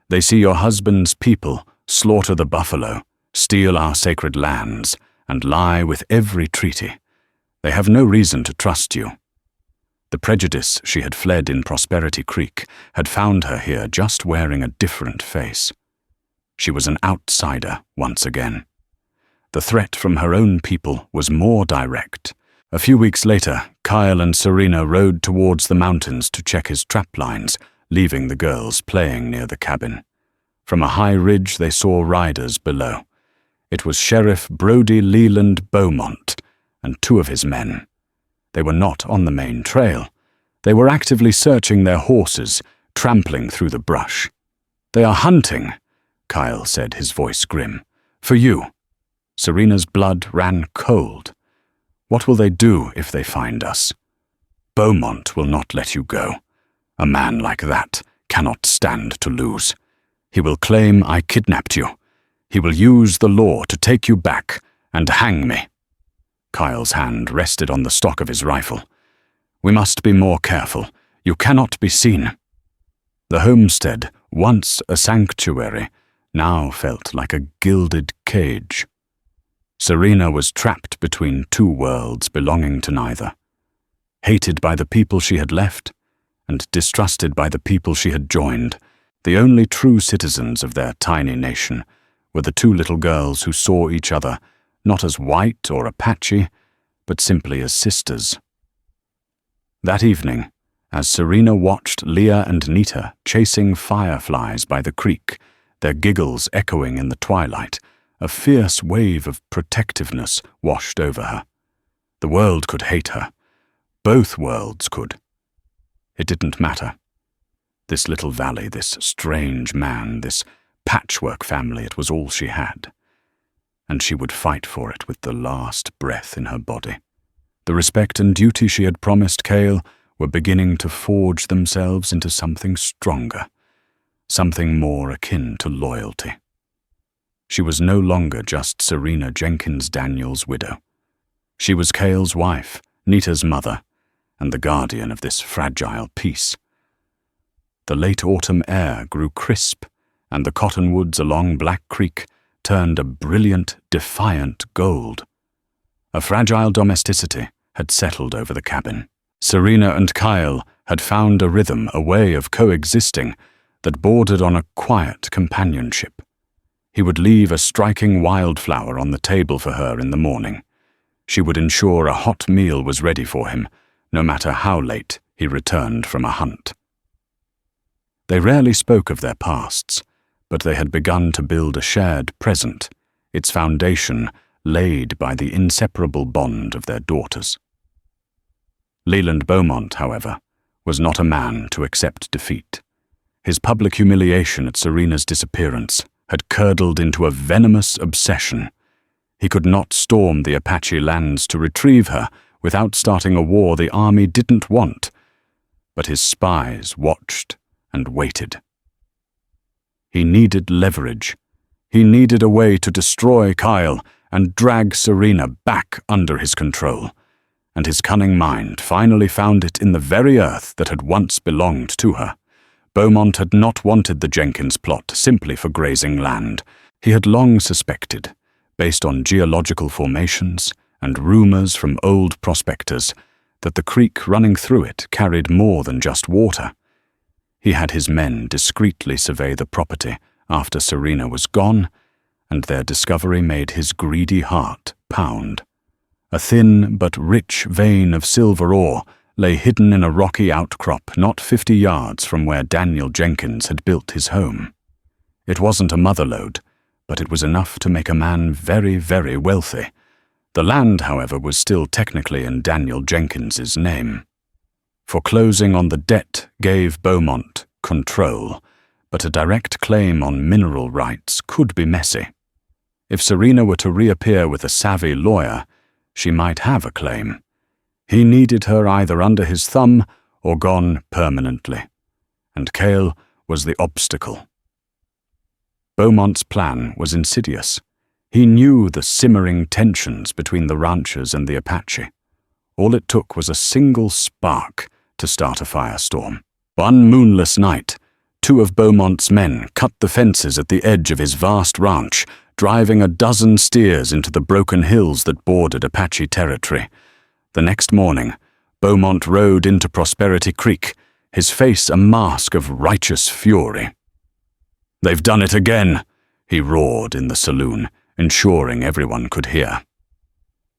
"They see your husband's people slaughter the buffalo, steal our sacred lands, and lie with every treaty. They have no reason to trust you." The prejudice she had fled in Prosperity Creek had found her here just wearing a different face. She was an outsider once again. The threat from her own people was more direct. A few weeks later, Kyle and Serena rode towards the mountains to check his trap lines, leaving the girls playing near the cabin. From a high ridge they saw riders below. It was Sheriff Brody Leland Beaumont and 2 of his men. They were not on the main trail. They were actively searching their horses, trampling through the brush. "They are hunting," Kyle said, his voice grim. "For you." Serena's blood ran cold. "What will they do if they find us?" "Beaumont will not let you go. A man like that cannot stand to lose. He will claim I kidnapped you. He will use the law to take you back and hang me." Kyle's hand rested on the stock of his rifle. "We must be more careful. You cannot be seen." The homestead, once a sanctuary, now felt like a gilded cage. Serena was trapped between 2 worlds belonging to neither. Hated by the people she had left, and distrusted by the people she had joined, the only true citizens of their tiny nation were the 2 little girls who saw each other not as white or Apache, but simply as sisters. That evening, as Serena watched Leah and Nita chasing fireflies by the creek, their giggles echoing in the twilight, a fierce wave of protectiveness washed over her. The world could hate her. Both worlds could. It didn't matter. This little valley, this strange man, this patchwork family, it was all she had. And she would fight for it with the last breath in her body. The respect and duty she had promised Kale were beginning to forge themselves into something stronger, something more akin to loyalty. She was no longer just Serena Jenkins Daniels' widow. She was Kale's wife, Nita's mother, and the guardian of this fragile peace. The late autumn air grew crisp, and the cottonwoods along Black Creek turned a brilliant, defiant gold. A fragile domesticity had settled over the cabin. Serena and Kyle had found a rhythm, a way of coexisting that bordered on a quiet companionship. He would leave a striking wildflower on the table for her in the morning. She would ensure a hot meal was ready for him, no matter how late he returned from a hunt. They rarely spoke of their pasts, but they had begun to build a shared present, its foundation laid by the inseparable bond of their daughters. Leland Beaumont, however, was not a man to accept defeat. His public humiliation at Serena's disappearance had curdled into a venomous obsession. He could not storm the Apache lands to retrieve her without starting a war the army didn't want, but his spies watched and waited. He needed leverage. He needed a way to destroy Kyle and drag Serena back under his control, and his cunning mind finally found it in the very earth that had once belonged to her. Beaumont had not wanted the Jenkins plot simply for grazing land. He had long suspected, based on geological formations and rumors from old prospectors, that the creek running through it carried more than just water. He had his men discreetly survey the property after Serena was gone, and their discovery made his greedy heart pound. A thin but rich vein of silver ore lay hidden in a rocky outcrop not 50 yards from where Daniel Jenkins had built his home. It wasn't a motherlode, but it was enough to make a man very, very wealthy. The land, however, was still technically in Daniel Jenkins's name. Foreclosing on the debt gave Beaumont control, but a direct claim on mineral rights could be messy. If Serena were to reappear with a savvy lawyer, she might have a claim. He needed her either under his thumb or gone permanently, and Kyle was the obstacle. Beaumont's plan was insidious. He knew the simmering tensions between the ranchers and the Apache. All it took was a single spark to start a firestorm. One moonless night, 2 of Beaumont's men cut the fences at the edge of his vast ranch, driving a dozen steers into the broken hills that bordered Apache territory. The next morning, Beaumont rode into Prosperity Creek, his face a mask of righteous fury. "They've done it again," he roared in the saloon, ensuring everyone could hear.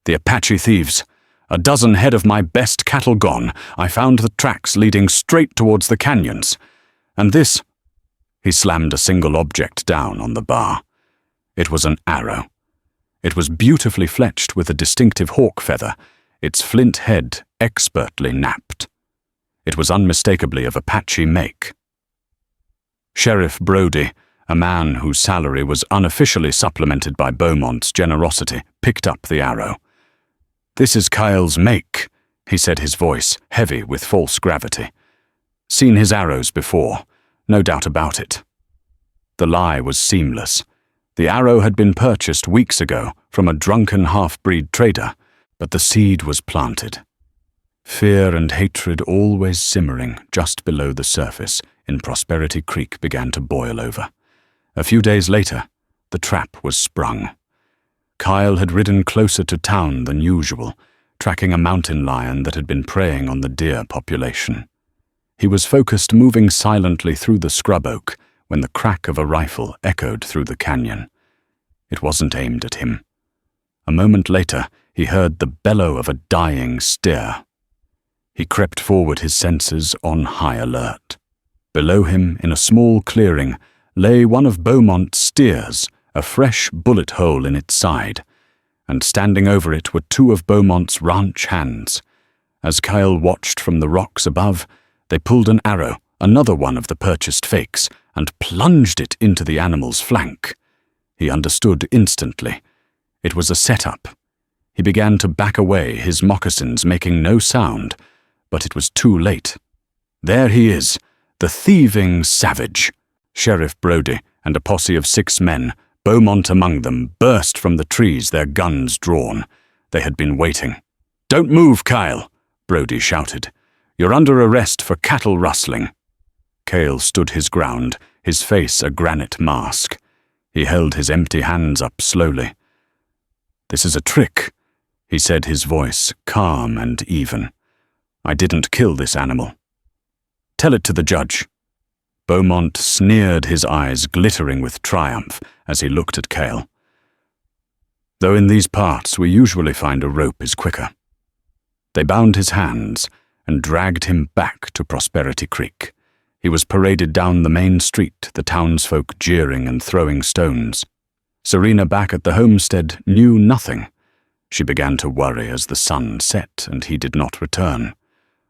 "The Apache thieves. A dozen head of my best cattle gone. I found the tracks leading straight towards the canyons. And this—" He slammed a single object down on the bar. It was an arrow. It was beautifully fletched with a distinctive hawk feather, its flint head expertly napped. It was unmistakably of Apache make. Sheriff Brody, a man whose salary was unofficially supplemented by Beaumont's generosity, picked up the arrow. "This is Kyle's make," he said, his voice heavy with false gravity. "Seen his arrows before, no doubt about it." The lie was seamless. The arrow had been purchased weeks ago from a drunken half-breed trader, but the seed was planted. Fear and hatred always simmering just below the surface in Prosperity Creek began to boil over. A few days later, the trap was sprung. Kyle had ridden closer to town than usual, tracking a mountain lion that had been preying on the deer population. He was focused, moving silently through the scrub oak when the crack of a rifle echoed through the canyon. It wasn't aimed at him. A moment later, he heard the bellow of a dying steer. He crept forward, his senses on high alert. Below him, in a small clearing, lay one of Beaumont's steers, a fresh bullet hole in its side, and standing over it were 2 of Beaumont's ranch hands. As Kyle watched from the rocks above, they pulled an arrow, another one of the purchased fakes, and plunged it into the animal's flank. He understood instantly. It was a setup. He began to back away, his moccasins making no sound, but it was too late. There he is, the thieving savage. Sheriff Brody and a posse of 6 men, Beaumont among them, burst from the trees, their guns drawn. They had been waiting. "Don't move, Kyle," Brody shouted. "You're under arrest for cattle rustling." Cale stood his ground, his face a granite mask. He held his empty hands up slowly. "This is a trick," he said, his voice calm and even. "I didn't kill this animal. Tell it to the judge." Beaumont sneered, his eyes glittering with triumph as he looked at Cale. "Though in these parts we usually find a rope is quicker." They bound his hands and dragged him back to Prosperity Creek. He was paraded down the main street, the townsfolk jeering and throwing stones. Serena, back at the homestead, knew nothing. She began to worry as the sun set and he did not return.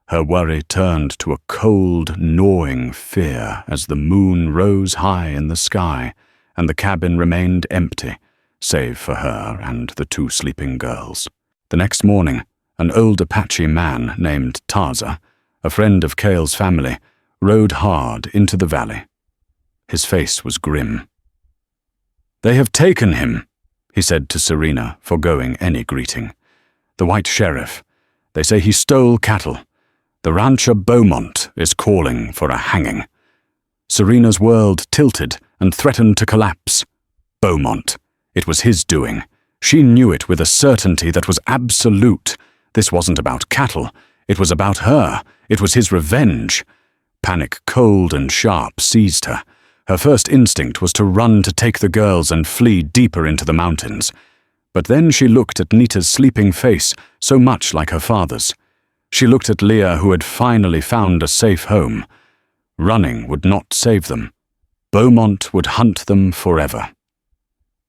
Her worry turned to a cold, gnawing fear as the moon rose high in the sky and the cabin remained empty, save for her and the two sleeping girls. The next morning, an old Apache man named Taza, a friend of Cale's family, rode hard into the valley. His face was grim. "They have taken him," he said to Serena, foregoing any greeting. "The white sheriff. They say he stole cattle. The rancher Beaumont is calling for a hanging." Serena's world tilted and threatened to collapse. Beaumont. It was his doing. She knew it with a certainty that was absolute. This wasn't about cattle. It was about her. It was his revenge. Panic, cold and sharp, seized her. Her first instinct was to run to take the girls and flee deeper into the mountains. But then she looked at Nita's sleeping face, so much like her father's. She looked at Leah, who had finally found a safe home. Running would not save them. Beaumont would hunt them forever.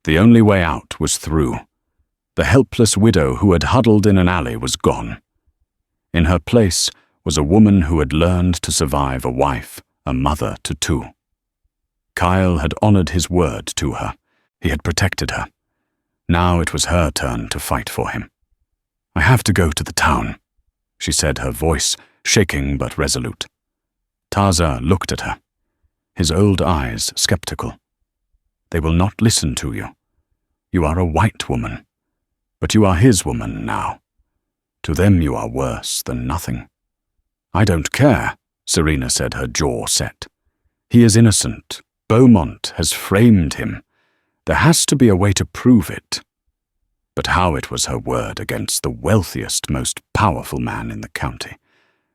The only way out was through. The helpless widow who had huddled in an alley was gone. In her place was a woman who had learned to survive, a wife, a mother to two. Kyle had honored his word to her. He had protected her. Now it was her turn to fight for him. "I have to go to the town," she said, her voice shaking but resolute. Taza looked at her, his old eyes skeptical. "They will not listen to you. You are a white woman, but you are his woman now. To them you are worse than nothing." "I don't care," Serena said, her jaw set. "He is innocent. Beaumont has framed him. There has to be a way to prove it." But how it was her word against the wealthiest, most powerful man in the county.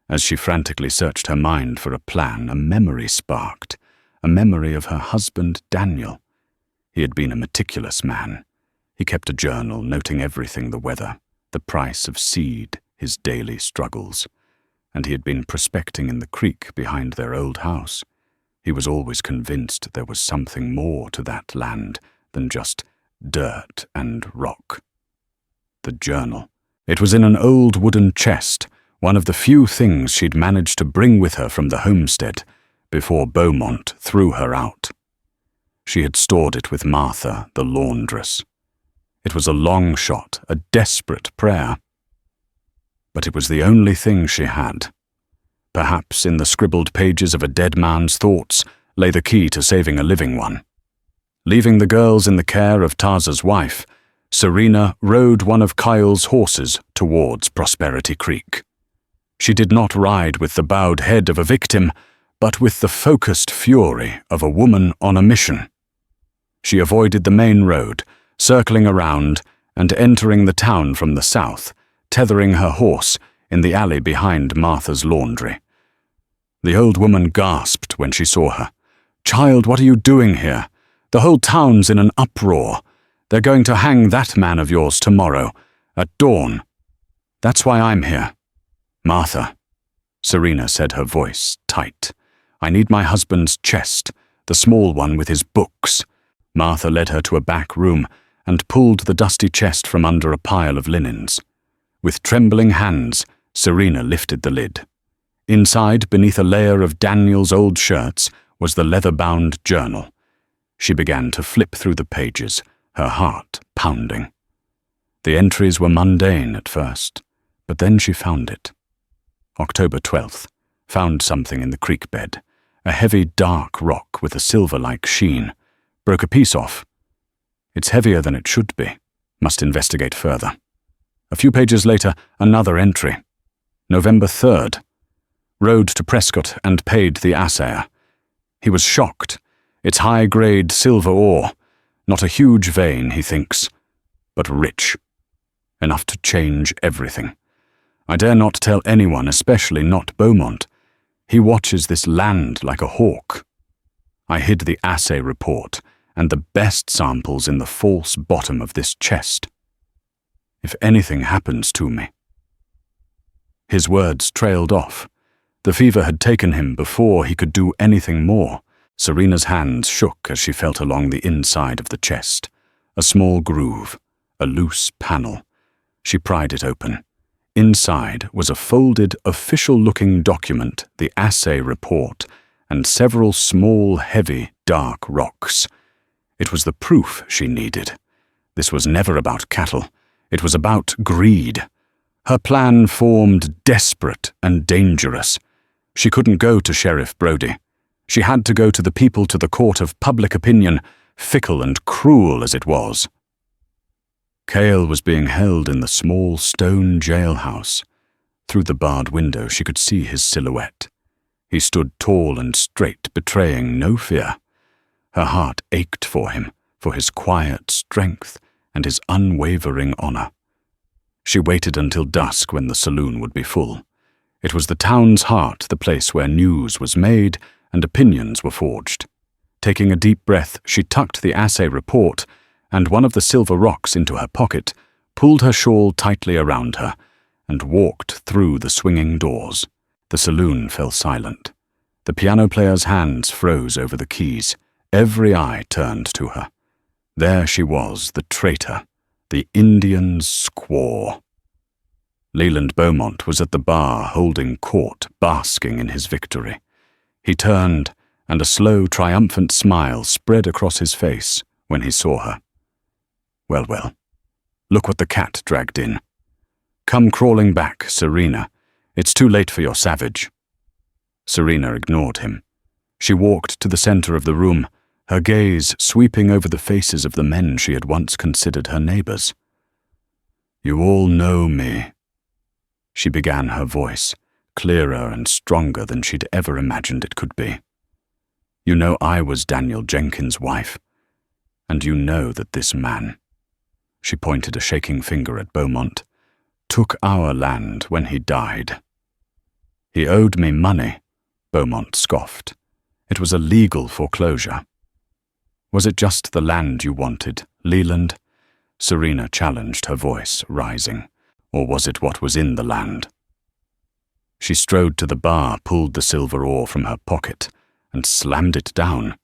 As she frantically searched her mind for a plan, a memory sparked, a memory of her husband Daniel. He had been a meticulous man. He kept a journal noting everything: the weather, the price of seed, his daily struggles. And he had been prospecting in the creek behind their old house. He was always convinced there was something more to that land than just dirt and rock. The journal. It was in an old wooden chest, one of the few things she'd managed to bring with her from the homestead before Beaumont threw her out. She had stored it with Martha, the laundress. It was a long shot, a desperate prayer. But it was the only thing she had. Perhaps in the scribbled pages of a dead man's thoughts lay the key to saving a living one. Leaving the girls in the care of Taza's wife, Serena rode one of Kyle's horses towards Prosperity Creek. She did not ride with the bowed head of a victim, but with the focused fury of a woman on a mission. She avoided the main road, circling around and entering the town from the south, tethering her horse in the alley behind Martha's laundry. The old woman gasped when she saw her. "Child, what are you doing here? The whole town's in an uproar. They're going to hang that man of yours tomorrow, at dawn. That's why I'm here." "Martha," Serena said, her voice tight. "I need my husband's chest, the small one with his books." Martha led her to a back room and pulled the dusty chest from under a pile of linens. With trembling hands, Serena lifted the lid. Inside, beneath a layer of Daniel's old shirts, was the leather-bound journal. She began to flip through the pages, her heart pounding. The entries were mundane at first, but then she found it. October 12th, found something in the creek bed, a heavy dark rock with a silver-like sheen. Broke a piece off. It's heavier than it should be. Must investigate further. A few pages later, another entry. November 3rd. Rode to Prescott and paid the assayer. He was shocked. It's high-grade silver ore. Not a huge vein, he thinks, but rich. Enough to change everything. I dare not tell anyone, especially not Beaumont. He watches this land like a hawk. I hid the assay report and the best samples in the false bottom of this chest. If anything happens to me. His words trailed off. The fever had taken him before he could do anything more. Serena's hands shook as she felt along the inside of the chest. A small groove, a loose panel. She pried it open. Inside was a folded, official-looking document, the assay report, and several small, heavy, dark rocks. It was the proof she needed. This was never about cattle. It was about greed. Her plan formed desperate and dangerous. She couldn't go to Sheriff Brodie. She had to go to the people, to the court of public opinion, fickle and cruel as it was. Cale was being held in the small stone jailhouse. Through the barred window she could see his silhouette. He stood tall and straight, betraying no fear. Her heart ached for him, for his quiet strength and his unwavering honor. She waited until dusk when the saloon would be full. It was the town's heart, the place where news was made and opinions were forged. Taking a deep breath, she tucked the assay report and one of the silver rocks into her pocket, pulled her shawl tightly around her, and walked through the swinging doors. The saloon fell silent. The piano player's hands froze over the keys. Every eye turned to her. There she was, the traitor, the Indian's squaw. Leland Beaumont was at the bar holding court, basking in his victory. He turned, and a slow, triumphant smile spread across his face when he saw her. Well, well, look what the cat dragged in. Come crawling back, Serena. It's too late for your savage. Serena ignored him. She walked to the center of the room, her gaze sweeping over the faces of the men she had once considered her neighbors. You all know me. She began, her voice, clearer and stronger than she'd ever imagined it could be. You know I was Daniel Jenkins' wife, and you know that this man, she pointed a shaking finger at Beaumont, took our land when he died. He owed me money, Beaumont scoffed. It was a legal foreclosure. Was it just the land you wanted, Leland? Serena challenged, her voice rising. Or was it what was in the land? She strode to the bar, pulled the silver ore from her pocket, and slammed it down.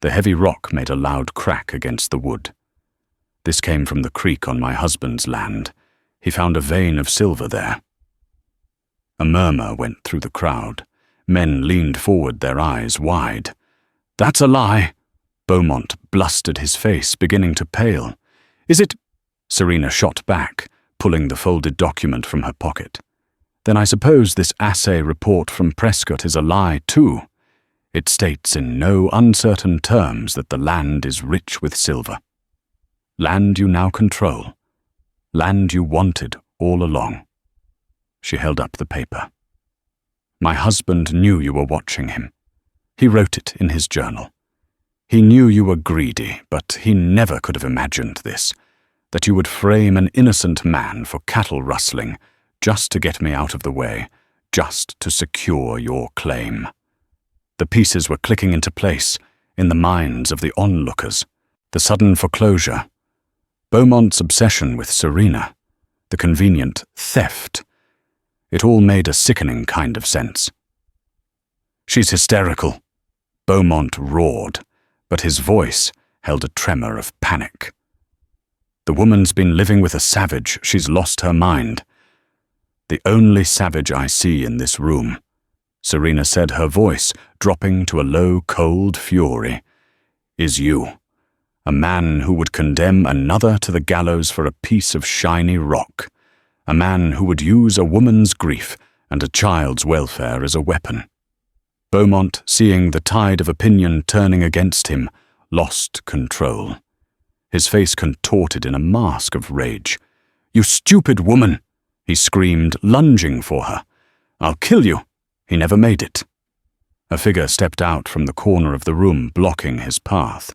The heavy rock made a loud crack against the wood. This came from the creek on my husband's land. He found a vein of silver there. A murmur went through the crowd. Men leaned forward, their eyes wide. That's a lie! Beaumont blustered, his face beginning to pale. Is it? Serena shot back, pulling the folded document from her pocket. Then I suppose this assay report from Prescott is a lie too. It states in no uncertain terms that the land is rich with silver. Land you now control. Land you wanted all along. She held up the paper. My husband knew you were watching him. He wrote it in his journal. He knew you were greedy, but he never could have imagined this, that you would frame an innocent man for cattle rustling, just to get me out of the way, just to secure your claim. The pieces were clicking into place in the minds of the onlookers. The sudden foreclosure, Beaumont's obsession with Serena, the convenient theft. It all made a sickening kind of sense. She's hysterical, Beaumont roared, but his voice held a tremor of panic. The woman's been living with a savage. She's lost her mind. The only savage I see in this room, Serena said, her voice dropping to a low, cold fury, is you. A man who would condemn another to the gallows for a piece of shiny rock. A man who would use a woman's grief and a child's welfare as a weapon. Beaumont, seeing the tide of opinion turning against him, lost control. His face contorted in a mask of rage. You stupid woman, he screamed, lunging for her. I'll kill you. He never made it. A figure stepped out from the corner of the room, blocking his path.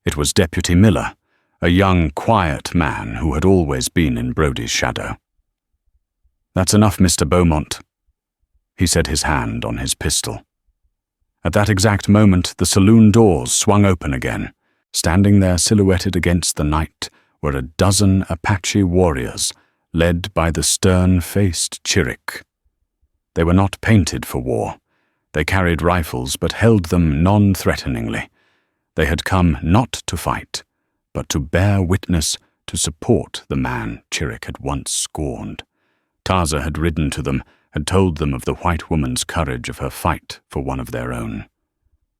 It was Deputy Miller, a young, quiet man who had always been in Brodie's shadow. "That's enough, Mr. Beaumont," he said, his hand on his pistol. At that exact moment, the saloon doors swung open again. Standing there silhouetted against the night were a dozen Apache warriors, led by the stern-faced Chirrick. They were not painted for war. They carried rifles but held them non-threateningly. They had come not to fight, but to bear witness, to support the man Chirrick had once scorned. Taza had ridden to them, had told them of the white woman's courage of her fight for one of their own.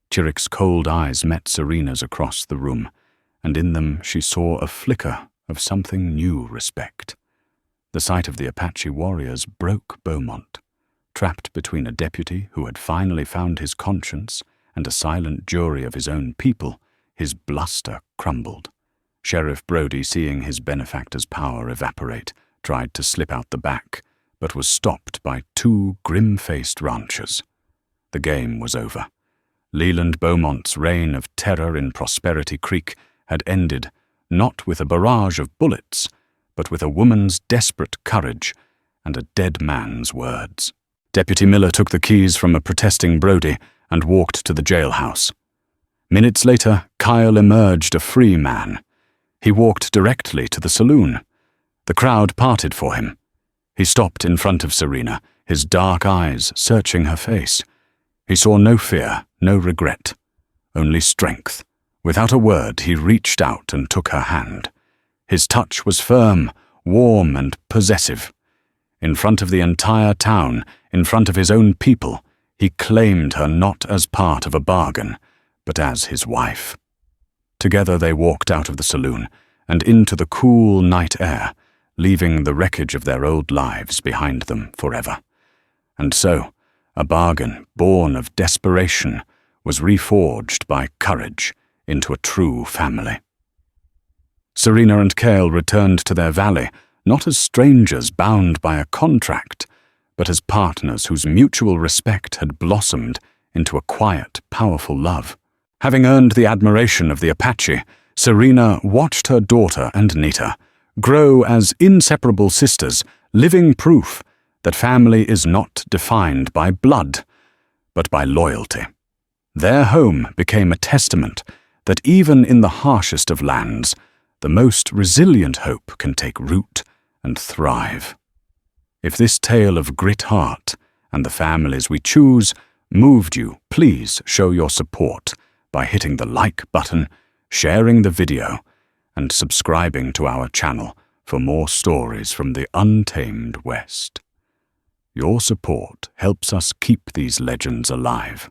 Chirrick's cold eyes met Serena's across the room, and in them she saw a flicker of something new respect. The sight of the Apache warriors broke Beaumont. Trapped between a deputy who had finally found his conscience and a silent jury of his own people, his bluster crumbled. Sheriff Brodie, seeing his benefactor's power evaporate, tried to slip out the back, but was stopped by two grim-faced ranchers. The game was over. Leland Beaumont's reign of terror in Prosperity Creek had ended, not with a barrage of bullets, but with a woman's desperate courage and a dead man's words. Deputy Miller took the keys from a protesting Brodie and walked to the jailhouse. Minutes later, Kyle emerged a free man. He walked directly to the saloon. The crowd parted for him. He stopped in front of Serena, his dark eyes searching her face. He saw no fear, no regret, only strength. Without a word, he reached out and took her hand. His touch was firm, warm, and possessive. In front of the entire town, in front of his own people, he claimed her not as part of a bargain, but as his wife. Together they walked out of the saloon and into the cool night air, leaving the wreckage of their old lives behind them forever. And so, a bargain born of desperation was reforged by courage into a true family. Serena and Cale returned to their valley, not as strangers bound by a contract, but as partners whose mutual respect had blossomed into a quiet, powerful love. Having earned the admiration of the Apache, Serena watched her daughter and Nita grow as inseparable sisters, living proof that family is not defined by blood, but by loyalty. Their home became a testament that even in the harshest of lands, the most resilient hope can take root and thrive. If this tale of grit heart and the families we choose moved you, please show your support by hitting the like button, sharing the video, and subscribing to our channel for more stories from the untamed West. Your support helps us keep these legends alive.